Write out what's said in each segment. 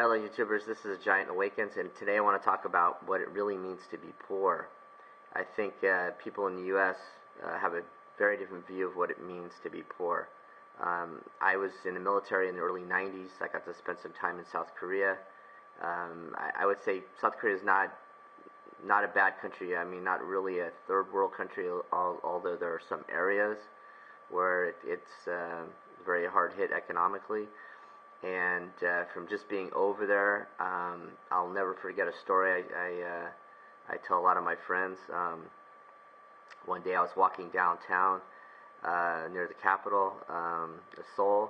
Hello YouTubers, this is Giant Awakens, and today I want to talk about what it really means to be poor. I think people in the U.S. Have a very different view of what it means to be poor. I was in the military in the early 90s. I got to spend some time in South Korea. I would say South Korea is not a bad country. I mean, not really a third world country, although there are some areas where it's very hard hit economically. And from just being over there, I'll never forget a story I tell a lot of my friends. One day I was walking downtown near the capital, Seoul,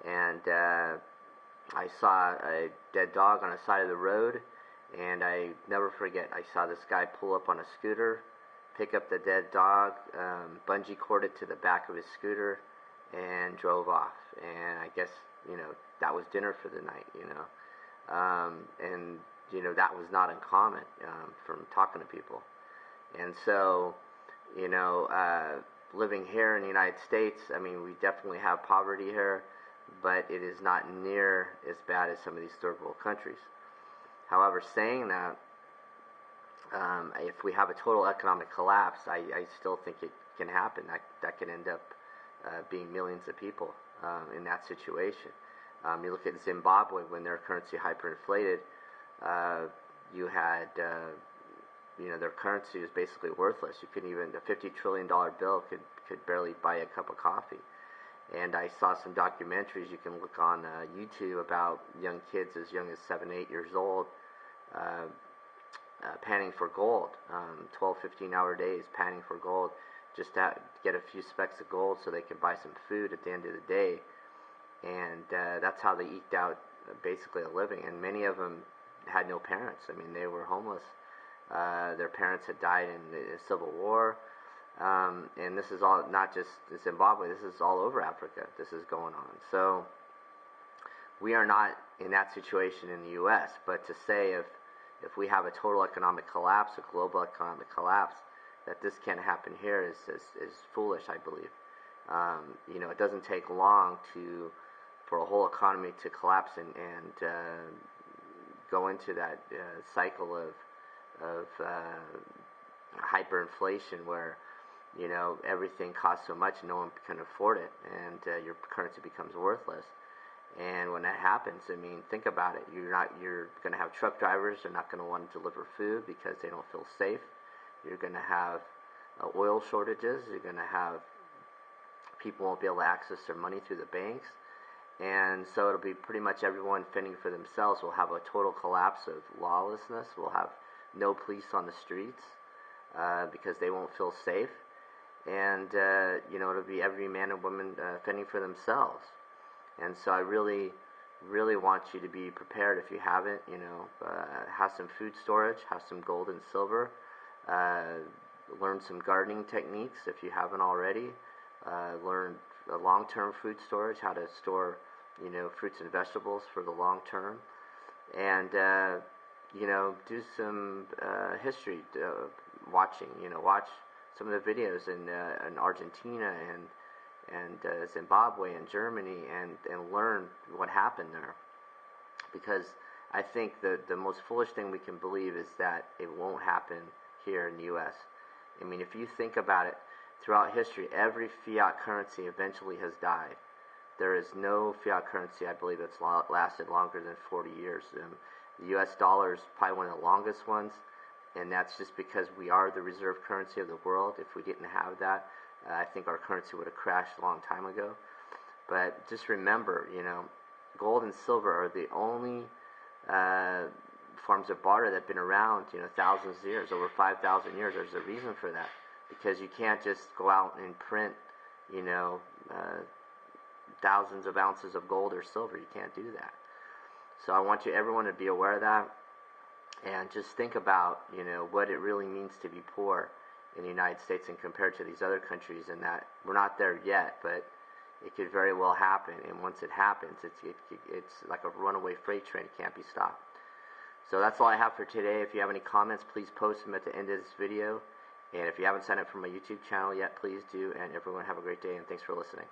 and I saw a dead dog on the side of the road, and I never forget, I saw this guy pull up on a scooter, pick up the dead dog, bungee cord it to the back of his scooter, and drove off. And I guess, that was dinner for the night, and that was not uncommon from talking to people. And so, living here in the United States, I mean, we definitely have poverty here, but it is not near as bad as some of these third world countries. However, saying that, if we have a total economic collapse, I still think it can happen. That can end up being millions of people in that situation. You look at Zimbabwe, when their currency hyperinflated, you had, their currency was basically worthless. You couldn't even, a $50 trillion bill could barely buy a cup of coffee. And I saw some documentaries you can look on YouTube about young kids as young as 7, 8 years old panning for gold, 12, 15-hour days panning for gold, just to get a few specks of gold so they could buy some food at the end of the day. And that's how they eked out basically a living. And many of them had no parents. I mean, they were homeless. Their parents had died in the Civil War. And this is all, not just Zimbabwe, this is all over Africa. This is going on. So we are not in that situation in the U.S., but to say if we have a total economic collapse, a global economic collapse, that this can't happen here is foolish, I believe. It doesn't take long for a whole economy to collapse and go into that cycle of hyperinflation where everything costs so much no one can afford it, and your currency becomes worthless. And when that happens, I mean, think about it. You're going to have truck drivers. They're not going to want to deliver food because they don't feel safe. You're going to have oil shortages. You're going to have people won't be able to access their money through the banks. And so it'll be pretty much everyone fending for themselves. We'll have a total collapse of lawlessness. We'll have no police on the streets because they won't feel safe. And, it'll be every man and woman fending for themselves. And so I really, really want you to be prepared if you haven't, have some food storage, have some gold and silver, learn some gardening techniques if you haven't already, learn long-term food storage, how to store, fruits and vegetables for the long term, and, do some history watching, watch some of the videos in Argentina and Zimbabwe and Germany and learn what happened there. Because I think the most foolish thing we can believe is that it won't happen here in the U.S. I mean, if you think about it, throughout history, every fiat currency eventually has died. There is no fiat currency, I believe, that's lasted longer than 40 years. The U.S. dollar is probably one of the longest ones, and that's just because we are the reserve currency of the world. If we didn't have that, I think our currency would have crashed a long time ago. But just remember, gold and silver are the only forms of barter that have been around, thousands of years, over 5,000 years. There's a reason for that, because you can't just go out and print, thousands of ounces of gold or silver. You can't do that. So I want everyone to be aware of that, and just think about, what it really means to be poor in the United States and compared to these other countries, and that we're not there yet, but it could very well happen. And once it happens, it's like a runaway freight train. It can't be stopped. So that's all I have for today. If you have any comments, please post them at the end of this video. And if you haven't signed up for my YouTube channel yet, please do. And everyone have a great day, and thanks for listening.